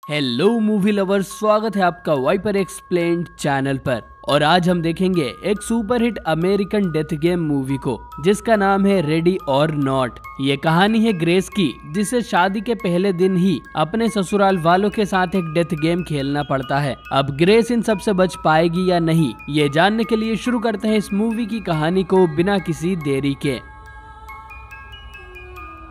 Hello movie lovers, स्वागत है आपका वाइपर एक्सप्लेन्ड चैनल पर। और आज हम देखेंगे एक superhit American death game movie को जिसका नाम है रेडी और नॉट। ये कहानी है ग्रेस की, जिसे शादी के पहले दिन ही अपने ससुराल वालों के साथ एक डेथ गेम खेलना पड़ता है। अब ग्रेस इन सब से बच पाएगी या नहीं, ये जानने के लिए शुरू करते हैं इस मूवी की कहानी को बिना किसी देरी के।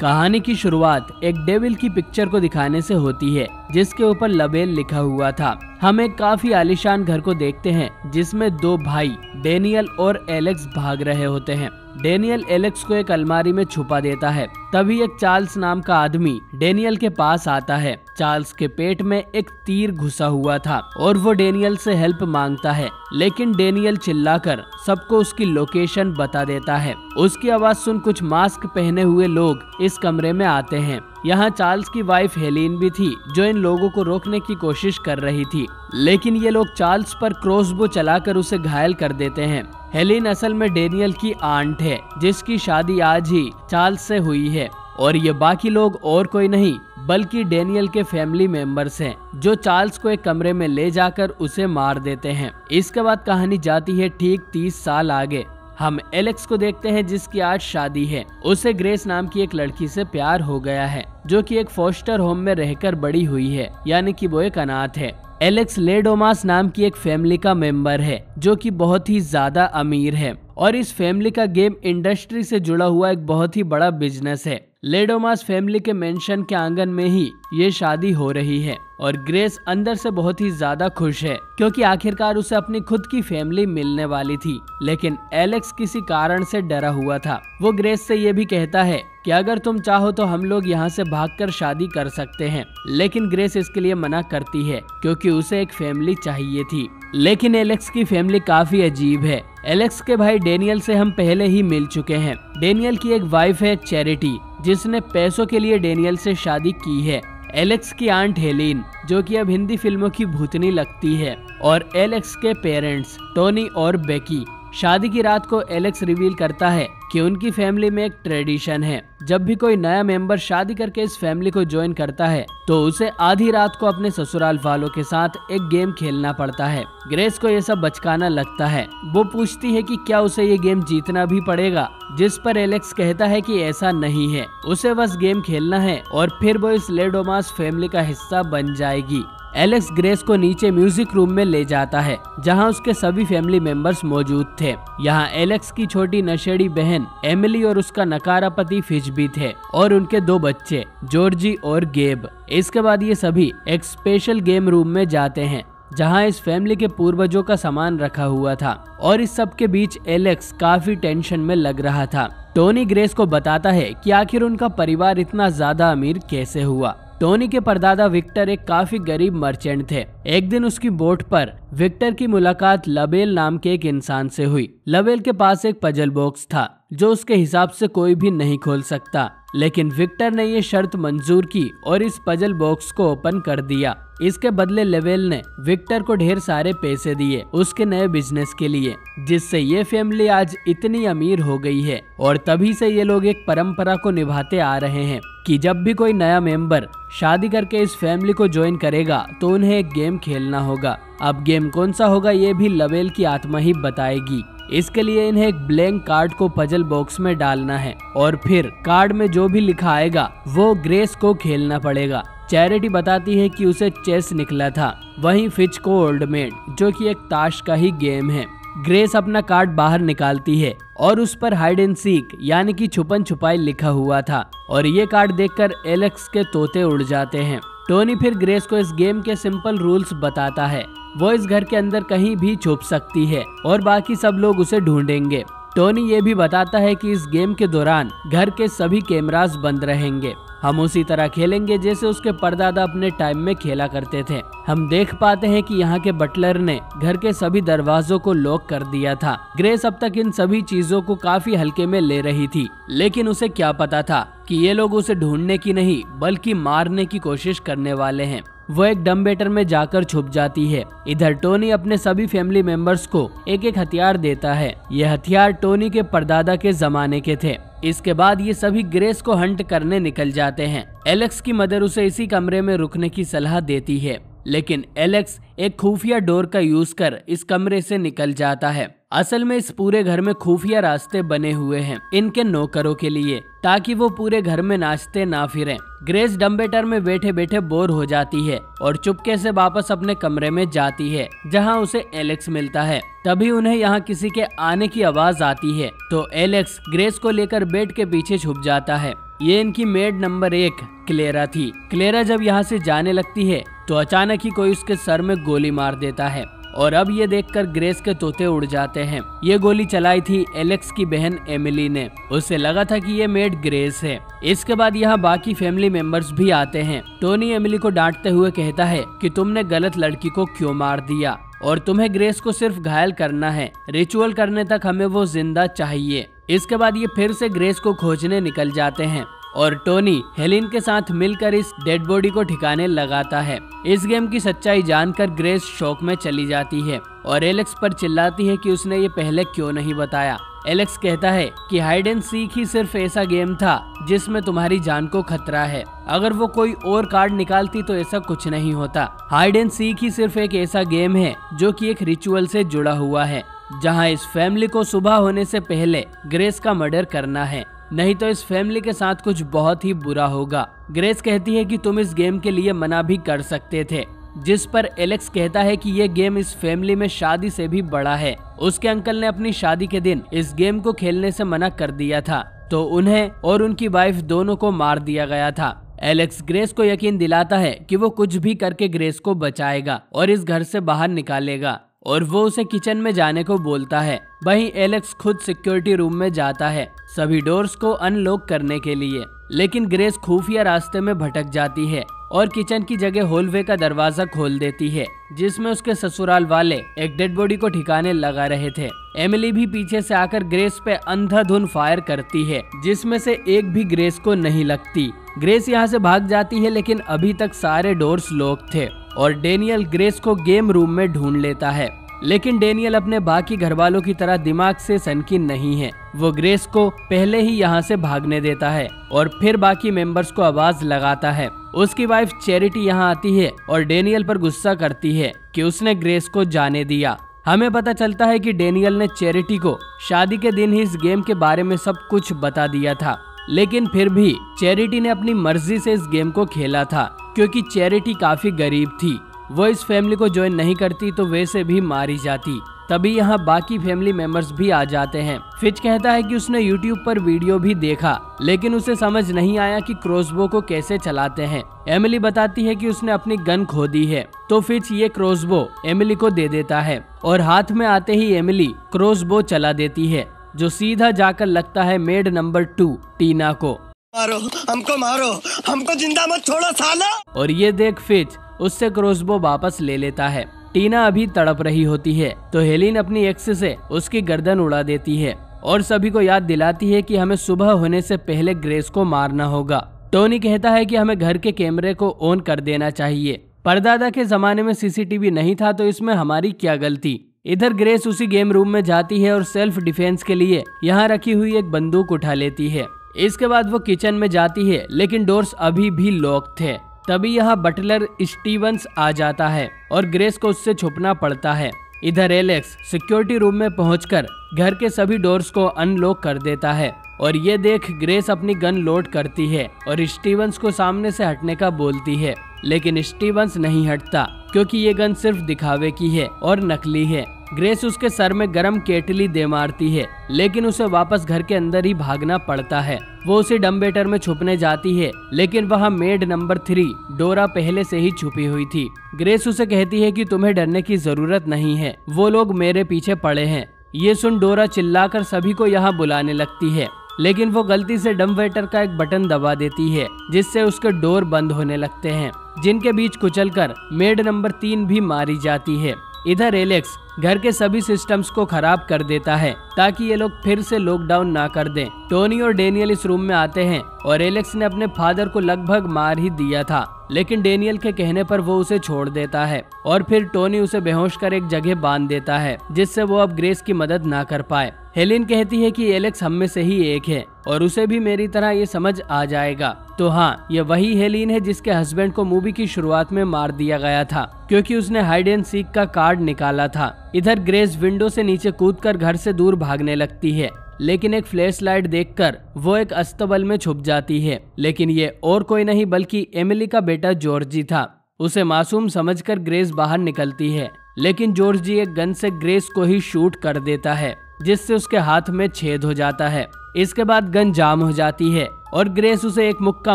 कहानी की शुरुआत एक डेविल की पिक्चर को दिखाने से होती है जिसके ऊपर लबेल लिखा हुआ था। हम एक काफी आलीशान घर को देखते हैं जिसमें दो भाई डेनियल और एलेक्स भाग रहे होते हैं। डेनियल एलेक्स को एक अलमारी में छुपा देता है। तभी एक चार्ल्स नाम का आदमी डेनियल के पास आता है। चार्ल्स के पेट में एक तीर घुसा हुआ था और वो डेनियल से हेल्प मांगता है, लेकिन डेनियल चिल्लाकर सबको उसकी लोकेशन बता देता है। उसकी आवाज सुन कुछ मास्क पहने हुए लोग इस कमरे में आते हैं। यहाँ चार्ल्स की वाइफ हेलेन भी थी जो इन लोगों को रोकने की कोशिश कर रही थी, लेकिन ये लोग चार्ल्स पर क्रॉसबो चलाकर उसे घायल कर देते हैं। हेलेन असल में डेनियल की आंट है जिसकी शादी आज ही चार्ल्स से हुई है, और ये बाकी लोग और कोई नहीं बल्कि डेनियल के फैमिली मेंबर्स हैं जो चार्ल्स को एक कमरे में ले जाकर उसे मार देते हैं। इसके बाद कहानी जाती है ठीक 30 साल आगे। हम एलेक्स को देखते हैं जिसकी आज शादी है। उसे ग्रेस नाम की एक लड़की से प्यार हो गया है जो कि एक फोस्टर होम में रहकर बड़ी हुई है, यानी कि वो एक अनाथ है। एलेक्स लेडोमास नाम की एक फैमिली का मेंबर है जो कि बहुत ही ज्यादा अमीर है, और इस फैमिली का गेम इंडस्ट्री से जुड़ा हुआ एक बहुत ही बड़ा बिजनेस है। लेडोमास फैमिली के मेंशन के आंगन में ही ये शादी हो रही है, और ग्रेस अंदर से बहुत ही ज्यादा खुश है क्योंकि आखिरकार उसे अपनी खुद की फैमिली मिलने वाली थी। लेकिन एलेक्स किसी कारण से डरा हुआ था। वो ग्रेस से ये भी कहता है कि अगर तुम चाहो तो हम लोग यहाँ से भागकर शादी कर सकते हैं, लेकिन ग्रेस इसके लिए मना करती है क्योंकि उसे एक फैमिली चाहिए थी। लेकिन एलेक्स की फैमिली काफी अजीब है। एलेक्स के भाई डेनियल से हम पहले ही मिल चुके हैं। डेनियल की एक वाइफ है चैरिटी जिसने पैसों के लिए डेनियल से शादी की है। एलेक्स की आंट हेलेन जो कि अब हिंदी फिल्मों की भूतनी लगती है, और एलेक्स के पेरेंट्स टोनी और बेकी। शादी की रात को एलेक्स रिवील करता है कि उनकी फैमिली में एक ट्रेडिशन है, जब भी कोई नया मेंबर शादी करके इस फैमिली को ज्वाइन करता है तो उसे आधी रात को अपने ससुराल वालों के साथ एक गेम खेलना पड़ता है। ग्रेस को ये सब बचकाना लगता है। वो पूछती है कि क्या उसे ये गेम जीतना भी पड़ेगा, जिस पर एलेक्स कहता है कि ऐसा नहीं है, उसे बस गेम खेलना है और फिर वो इस लेडोमास फैमिली का हिस्सा बन जाएगी। एलेक्स ग्रेस को नीचे म्यूजिक रूम में ले जाता है जहां उसके सभी फैमिली मेंबर्स मौजूद थे। यहां एलेक्स की छोटी नशेड़ी बहन एमिली और उसका नकारा पति फिज भी थे, और उनके 2 बच्चे जॉर्जी और गेब। इसके बाद ये सभी एक स्पेशल गेम रूम में जाते हैं जहां इस फैमिली के पूर्वजों का सामान रखा हुआ था, और इस सब के बीच एलेक्स काफी टेंशन में लग रहा था। टोनी ग्रेस को बताता है कि आखिर उनका परिवार इतना ज्यादा अमीर कैसे हुआ। टोनी के परदादा विक्टर एक काफी गरीब मर्चेंट थे। एक दिन उसकी बोट पर विक्टर की मुलाकात लबेल नाम के एक इंसान से हुई। लबेल के पास एक पजल बॉक्स था जो उसके हिसाब से कोई भी नहीं खोल सकता, लेकिन विक्टर ने ये शर्त मंजूर की और इस पजल बॉक्स को ओपन कर दिया। इसके बदले लेवेल ने विक्टर को ढेर सारे पैसे दिए उसके नए बिजनेस के लिए, जिससे ये फैमिली आज इतनी अमीर हो गई है। और तभी से ये लोग एक परंपरा को निभाते आ रहे हैं कि जब भी कोई नया मेंबर शादी करके इस फैमिली को ज्वाइन करेगा तो उन्हें एक गेम खेलना होगा। अब गेम कौन सा होगा ये भी लेवेल की आत्मा ही बताएगी। इसके लिए इन्हें एक ब्लैंक कार्ड को पजल बॉक्स में डालना है, और फिर कार्ड में जो भी लिखा आएगा वो ग्रेस को खेलना पड़ेगा। चैरिटी बताती है कि उसे चेस निकला था, वहीं फिच को ओल्डमेड जो कि एक ताश का ही गेम है। ग्रेस अपना कार्ड बाहर निकालती है और उस पर हाइड एंड सीक यानी कि छुपन छुपाई लिखा हुआ था, और ये कार्ड देखकर एलेक्स के तोते उड़ जाते हैं। टोनी फिर ग्रेस को इस गेम के सिंपल रूल्स बताता है। वो इस घर के अंदर कहीं भी छुप सकती है और बाकी सब लोग उसे ढूंढेंगे। टोनी ये भी बताता है कि इस गेम के दौरान घर के सभी कैमरास बंद रहेंगे। हम उसी तरह खेलेंगे जैसे उसके परदादा अपने टाइम में खेला करते थे। हम देख पाते हैं कि यहाँ के बटलर ने घर के सभी दरवाजों को लॉक कर दिया था। ग्रेस अब तक इन सभी चीजों को काफी हल्के में ले रही थी, लेकिन उसे क्या पता था कि ये लोग उसे ढूंढने की नहीं बल्कि मारने की कोशिश करने वाले हैं। वो एक डम्बेटर में जाकर छुप जाती है। इधर टोनी अपने सभी फैमिली मेंबर्स को एक एक हथियार देता है। ये हथियार टोनी के परदादा के जमाने के थे। इसके बाद ये सभी ग्रेस को हंट करने निकल जाते हैं। एलेक्स की मदर उसे इसी कमरे में रुकने की सलाह देती है, लेकिन एलेक्स एक खुफिया डोर का यूज कर इस कमरे से निकल जाता है। असल में इस पूरे घर में खुफिया रास्ते बने हुए हैं इनके नौकरों के लिए, ताकि वो पूरे घर में नाचते ना फिरें। ग्रेस डम्बेटर में बैठे बैठे बोर हो जाती है और चुपके से वापस अपने कमरे में जाती है, जहां उसे एलेक्स मिलता है। तभी उन्हें यहाँ किसी के आने की आवाज आती है, तो एलेक्स ग्रेस को लेकर बेड के पीछे छुप जाता है। ये इनकी मेड नंबर 1 क्लेरा थी। क्लेरा जब यहाँ से जाने लगती है तो अचानक ही कोई उसके सर में गोली मार देता है, और अब ये देखकर ग्रेस के तोते उड़ जाते हैं। ये गोली चलाई थी एलेक्स की बहन एमिली ने। उसे लगा था कि ये मेड ग्रेस है। इसके बाद यहाँ बाकी फैमिली मेंबर्स भी आते हैं। टोनी एमिली को डांटते हुए कहता है कि तुमने गलत लड़की को क्यों मार दिया, और तुम्हें ग्रेस को सिर्फ घायल करना है, रिचुअल करने तक हमें वो जिंदा चाहिए। इसके बाद ये फिर से ग्रेस को खोजने निकल जाते हैं, और टोनी हेलिन के साथ मिलकर इस डेड बॉडी को ठिकाने लगाता है। इस गेम की सच्चाई जानकर ग्रेस शॉक में चली जाती है और एलेक्स पर चिल्लाती है कि उसने ये पहले क्यों नहीं बताया। एलेक्स कहता है कि हाइड एंड सीक ही सिर्फ ऐसा गेम था जिसमें तुम्हारी जान को खतरा है। अगर वो कोई और कार्ड निकालती तो ऐसा कुछ नहीं होता। हाइड एंड सीक ही सिर्फ एक ऐसा गेम है जो कि एक रिचुअल से जुड़ा हुआ है, जहां इस फैमिली को सुबह होने से पहले ग्रेस का मर्डर करना है, नहीं तो इस फैमिली के साथ कुछ बहुत ही बुरा होगा। ग्रेस कहती है कि तुम इस गेम के लिए मना भी कर सकते थे, जिस पर एलेक्स कहता है कि ये गेम इस फैमिली में शादी से भी बड़ा है। उसके अंकल ने अपनी शादी के दिन इस गेम को खेलने से मना कर दिया था, तो उन्हें और उनकी वाइफ दोनों को मार दिया गया था। एलेक्स ग्रेस को यकीन दिलाता है कि वो कुछ भी करके ग्रेस को बचाएगा और इस घर से बाहर निकालेगा, और वो उसे किचन में जाने को बोलता है। वहीं एलेक्स खुद सिक्योरिटी रूम में जाता है सभी डोर्स को अनलॉक करने के लिए, लेकिन ग्रेस खुफिया रास्ते में भटक जाती है और किचन की जगह हॉलवे का दरवाजा खोल देती है, जिसमें उसके ससुराल वाले एक डेड बॉडी को ठिकाने लगा रहे थे। एमिली भी पीछे से आकर ग्रेस पे अंधाधुन फायर करती है, जिसमें से एक भी ग्रेस को नहीं लगती। ग्रेस यहाँ से भाग जाती है, लेकिन अभी तक सारे डोर्स लॉक थे, और डेनियल ग्रेस को गेम रूम में ढूंढ लेता है। लेकिन डेनियल अपने बाकी घरवालों की तरह दिमाग से सनकी नहीं है। वो ग्रेस को पहले ही यहाँ से भागने देता है और फिर बाकी मेंबर्स को आवाज लगाता है। उसकी वाइफ चैरिटी यहाँ आती है और डेनियल पर गुस्सा करती है कि उसने ग्रेस को जाने दिया। हमें पता चलता है कि डेनियल ने चैरिटी को शादी के दिन ही इस गेम के बारे में सब कुछ बता दिया था, लेकिन फिर भी चैरिटी ने अपनी मर्जी से इस गेम को खेला था, क्योंकि चैरिटी काफी गरीब थी। वो इस फैमिली को ज्वाइन नहीं करती तो वैसे भी मारी जाती। तभी यहाँ बाकी फैमिली मेंबर्स भी आ जाते हैं। फिच कहता है कि उसने YouTube पर वीडियो भी देखा, लेकिन उसे समझ नहीं आया कि क्रॉसबो को कैसे चलाते हैं। एमिली बताती है कि उसने अपनी गन खो दी है, तो फिच ये क्रॉसबो एमिली को दे देता है, और हाथ में आते ही एमिली क्रॉसबो चला देती है, जो सीधा जाकर लगता है मेड नंबर 2 टीना को। मारो हमको जिंदा मत छोड़ो साला। और ये देख फिच उससे क्रॉसबो वापस ले लेता है। टीना अभी तड़प रही होती है, तो हेलिन अपनी एक्स से उसकी गर्दन उड़ा देती है और सभी को याद दिलाती है कि हमें सुबह होने से पहले ग्रेस को मारना होगा। टोनी कहता है कि हमें घर के कैमरे को ऑन कर देना चाहिए। परदादा के जमाने में सीसीटीवी नहीं था, तो इसमें हमारी क्या गलती। इधर ग्रेस उसी गेम रूम में जाती है और सेल्फ डिफेंस के लिए यहाँ रखी हुई एक बंदूक उठा लेती है। इसके बाद वो किचन में जाती है, लेकिन डोर्स अभी भी लॉक थे। तभी यहाँ बटलर स्टीवंस आ जाता है और ग्रेस को उससे छुपना पड़ता है। इधर एलेक्स सिक्योरिटी रूम में पहुंचकर घर के सभी डोर्स को अनलॉक कर देता है, और ये देख ग्रेस अपनी गन लोड करती है और स्टीवंस को सामने से हटने का बोलती है, लेकिन स्टीवंस नहीं हटता, क्योंकि ये गन सिर्फ दिखावे की है और नकली है। ग्रेस उसके सर में गरम केटली दे मारती है, लेकिन उसे वापस घर के अंदर ही भागना पड़ता है। वो उसे डम्बेटर में छुपने जाती है, लेकिन वहाँ मेड नंबर 3 डोरा पहले से ही छुपी हुई थी। ग्रेस उसे कहती है कि तुम्हें डरने की जरूरत नहीं है, वो लोग मेरे पीछे पड़े हैं। ये सुन डोरा चिल्लाकर सभी को यहाँ बुलाने लगती है, लेकिन वो गलती से डम्बेटर का एक बटन दबा देती है, जिससे उसके डोर बंद होने लगते हैं, जिनके बीच कुचलकर मेड नंबर 3 भी मारी जाती है। इधर एलेक्स घर के सभी सिस्टम्स को खराब कर देता है ताकि ये लोग फिर से लॉकडाउन ना कर दें। टोनी और डेनियल इस रूम में आते हैं और एलेक्स ने अपने फादर को लगभग मार ही दिया था, लेकिन डेनियल के कहने पर वो उसे छोड़ देता है और फिर टोनी उसे बेहोश कर एक जगह बांध देता है जिससे वो अब ग्रेस की मदद ना कर पाए। हेलेन कहती है कि एलेक्स हम में से ही एक है और उसे भी मेरी तरह ये समझ आ जाएगा। तो हाँ, ये वही हेलेन है जिसके हस्बैंड को मूवी की शुरुआत में मार दिया गया था क्योंकि उसने हाइड एंड सीक का कार्ड निकाला था। इधर ग्रेस विंडो से नीचे कूदकर घर से दूर भागने लगती है, लेकिन एक फ्लैश लाइट देखकर वो एक अस्तबल में छुप जाती है। लेकिन ये और कोई नहीं बल्कि एमिली का बेटा जॉर्जी था। उसे मासूम समझकर ग्रेस बाहर निकलती है, लेकिन जॉर्जी एक गन से ग्रेस को ही शूट कर देता है जिससे उसके हाथ में छेद हो जाता है। इसके बाद गन जाम हो जाती है और ग्रेस उसे एक मुक्का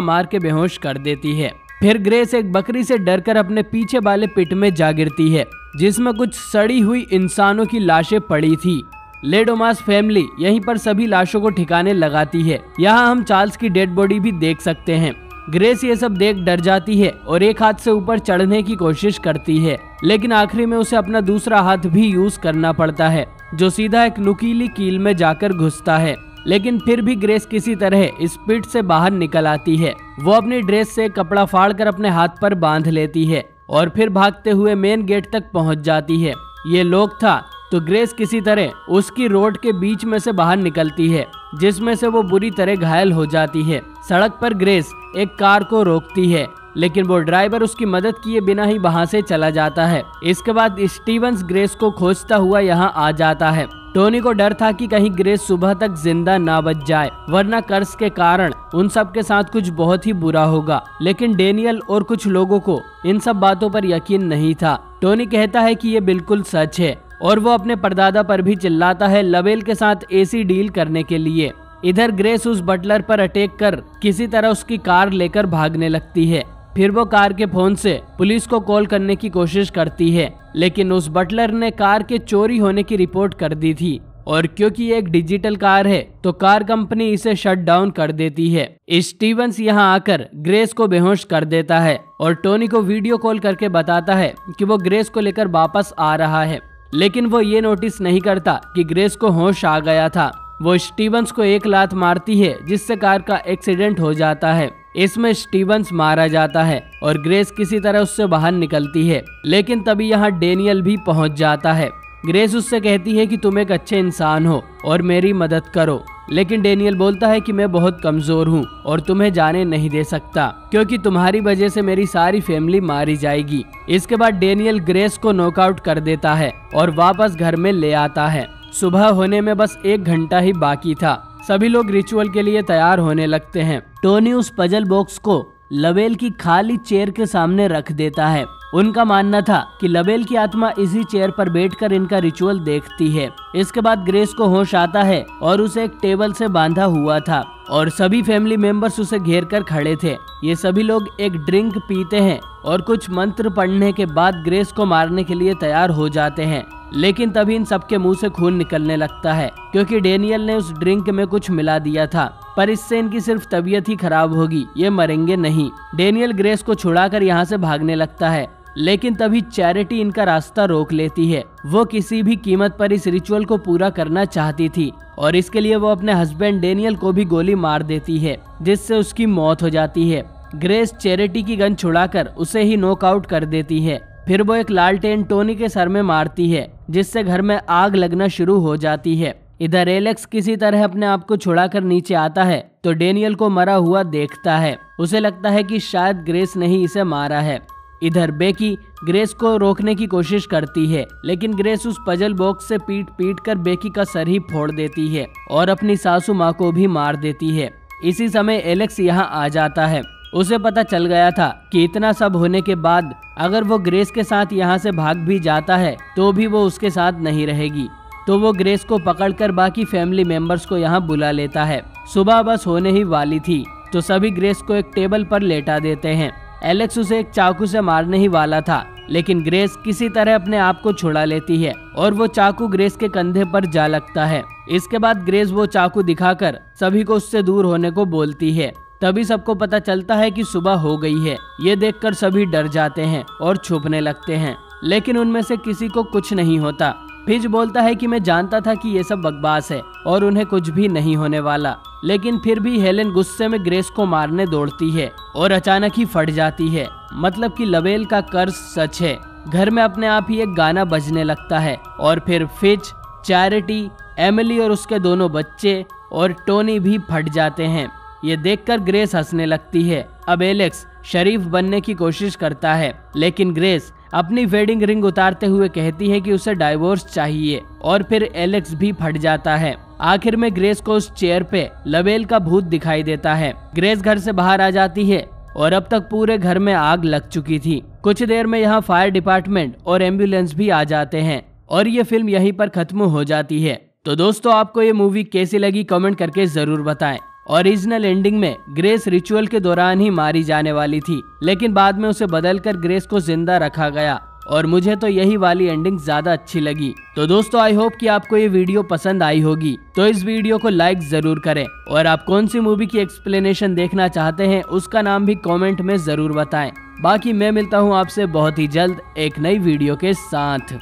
मार के बेहोश कर देती है। फिर ग्रेस एक बकरी से डरकर अपने पीछे वाले पिट में जा गिरती है जिसमें कुछ सड़ी हुई इंसानों की लाशें पड़ी थी। लेडोमास फैमिली यहीं पर सभी लाशों को ठिकाने लगाती है। यहाँ हम चार्ल्स की डेड बॉडी भी देख सकते हैं। ग्रेस ये सब देख डर जाती है और एक हाथ से ऊपर चढ़ने की कोशिश करती है, लेकिन आखिरी में उसे अपना दूसरा हाथ भी यूज करना पड़ता है जो सीधा एक नुकीली कील में जाकर घुसता है। लेकिन फिर भी ग्रेस किसी तरह इस पिट से बाहर निकल आती है। वो अपनी ड्रेस से कपड़ा फाड़कर अपने हाथ पर बांध लेती है और फिर भागते हुए मेन गेट तक पहुंच जाती है। ये लॉक था तो ग्रेस किसी तरह उसकी रोड के बीच में से बाहर निकलती है जिसमें से वो बुरी तरह घायल हो जाती है। सड़क पर ग्रेस एक कार को रोकती है, लेकिन वो ड्राइवर उसकी मदद किए बिना ही वहां से चला जाता है। इसके बाद स्टीवंस ग्रेस को खोजता हुआ यहाँ आ जाता है। टोनी को डर था कि कहीं ग्रेस सुबह तक जिंदा ना बच जाए, वरना कर्ज के कारण उन सब के साथ कुछ बहुत ही बुरा होगा। लेकिन डेनियल और कुछ लोगों को इन सब बातों पर यकीन नहीं था। टोनी कहता है कि ये बिल्कुल सच है और वो अपने परदादा पर भी चिल्लाता है लबेल के साथ एसी डील करने के लिए। इधर ग्रेस उस बटलर पर अटैक कर किसी तरह उसकी कार लेकर भागने लगती है। फिर वो कार के फोन से पुलिस को कॉल करने की कोशिश करती है, लेकिन उस बटलर ने कार के चोरी होने की रिपोर्ट कर दी थी और क्योंकि ये एक डिजिटल कार है तो कार कंपनी इसे शट डाउन कर देती है। स्टीवंस यहाँ आकर ग्रेस को बेहोश कर देता है और टोनी को वीडियो कॉल करके बताता है कि वो ग्रेस को लेकर वापस आ रहा है, लेकिन वो ये नोटिस नहीं करता कि ग्रेस को होश आ गया था। वो स्टीवंस को एक लात मारती है जिससे कार का एक्सीडेंट हो जाता है। इसमें स्टीवंस मारा जाता है और ग्रेस किसी तरह उससे बाहर निकलती है, लेकिन तभी यहाँ डेनियल भी पहुँच जाता है। ग्रेस उससे कहती है कि तुम एक अच्छे इंसान हो और मेरी मदद करो, लेकिन डेनियल बोलता है कि मैं बहुत कमजोर हूँ और तुम्हें जाने नहीं दे सकता क्योंकि तुम्हारी वजह से मेरी सारी फैमिली मारी जाएगी। इसके बाद डेनियल ग्रेस को नॉकआउट कर देता है और वापस घर में ले आता है। सुबह होने में बस 1 घंटा ही बाकी था। सभी लोग रिचुअल के लिए तैयार होने लगते हैं। टोनी उस पजल बॉक्स को लबेल की खाली चेयर के सामने रख देता है। उनका मानना था कि लबेल की आत्मा इसी चेयर पर बैठकर इनका रिचुअल देखती है। इसके बाद ग्रेस को होश आता है और उसे एक टेबल से बांधा हुआ था और सभी फैमिली मेंबर्स उसे घेर कर खड़े थे। ये सभी लोग एक ड्रिंक पीते हैं और कुछ मंत्र पढ़ने के बाद ग्रेस को मारने के लिए तैयार हो जाते हैं, लेकिन तभी इन सबके मुंह से खून निकलने लगता है क्योंकि डेनियल ने उस ड्रिंक में कुछ मिला दिया था। पर इससे इनकी सिर्फ तबीयत ही खराब होगी, ये मरेंगे नहीं। डेनियल ग्रेस को छुड़ाकर यहाँ से भागने लगता है, लेकिन तभी चैरिटी इनका रास्ता रोक लेती है। वो किसी भी कीमत पर इस रिचुअल को पूरा करना चाहती थी और इसके लिए वो अपने हस्बैंड डेनियल को भी गोली मार देती है जिससे उसकी मौत हो जाती है। ग्रेस चैरिटी की गन छुड़ाकर उसे ही नॉकआउट कर देती है। फिर वो एक लालटेन टोनी के सर में मारती है जिससे घर में आग लगना शुरू हो जाती है। इधर एलेक्स किसी तरह अपने आप को छुड़ाकर नीचे आता है तो डेनियल को मरा हुआ देखता है। उसे लगता है कि शायद ग्रेस ने ही इसे मारा है। इधर बेकी ग्रेस को रोकने की कोशिश करती है, लेकिन ग्रेस उस पजल बॉक्स से पीट कर बेकी का सर ही फोड़ देती है और अपनी सासू माँ को भी मार देती है। इसी समय एलेक्स यहाँ आ जाता है। उसे पता चल गया था कि इतना सब होने के बाद अगर वो ग्रेस के साथ यहाँ से भाग भी जाता है तो भी वो उसके साथ नहीं रहेगी। तो वो ग्रेस को पकड़कर बाकी फैमिली मेंबर्स को यहाँ बुला लेता है। सुबह बस होने ही वाली थी तो सभी ग्रेस को एक टेबल पर लेटा देते हैं। एलेक्स उसे एक चाकू से मारने ही वाला था, लेकिन ग्रेस किसी तरह अपने आप को छुड़ा लेती है और वो चाकू ग्रेस के कंधे पर जा लगता है। इसके बाद ग्रेस वो चाकू दिखाकर सभी को उससे दूर होने को बोलती है। तभी सबको पता चलता है कि सुबह हो गई है। ये देखकर सभी डर जाते हैं और छुपने लगते हैं, लेकिन उनमें से किसी को कुछ नहीं होता। फिज बोलता है कि मैं जानता था कि ये सब बकवास है और उन्हें कुछ भी नहीं होने वाला, लेकिन फिर भी हेलेन गुस्से में ग्रेस को मारने दौड़ती है और अचानक ही फट जाती है। मतलब कि लबेल का कर्ज सच है। घर में अपने आप ही एक गाना बजने लगता है और फिर फिज, चैरिटी, एमिली और उसके दोनों बच्चे और टोनी भी फट जाते हैं। ये देखकर ग्रेस हंसने लगती है। अब एलेक्स शरीफ बनने की कोशिश करता है, लेकिन ग्रेस अपनी वेडिंग रिंग उतारते हुए कहती है कि उसे डाइवोर्स चाहिए और फिर एलेक्स भी फट जाता है। आखिर में ग्रेस को उस चेयर पे लबेल का भूत दिखाई देता है। ग्रेस घर से बाहर आ जाती है और अब तक पूरे घर में आग लग चुकी थी। कुछ देर में यहाँ फायर डिपार्टमेंट और एम्बुलेंस भी आ जाते हैं और ये फिल्म यहीं पर खत्म हो जाती है। तो दोस्तों, आपको ये मूवी कैसी लगी कमेंट करके जरूर बताएं। ओरिजिनल एंडिंग में ग्रेस रिचुअल के दौरान ही मारी जाने वाली थी, लेकिन बाद में उसे बदलकर ग्रेस को जिंदा रखा गया और मुझे तो यही वाली एंडिंग ज्यादा अच्छी लगी। तो दोस्तों, आई होप कि आपको ये वीडियो पसंद आई होगी। तो इस वीडियो को लाइक जरूर करें और आप कौन सी मूवी की एक्सप्लेनेशन देखना चाहते हैं उसका नाम भी कमेंट में जरूर बताएं। बाकी मैं मिलता हूँ आपसे बहुत ही जल्द एक नई वीडियो के साथ।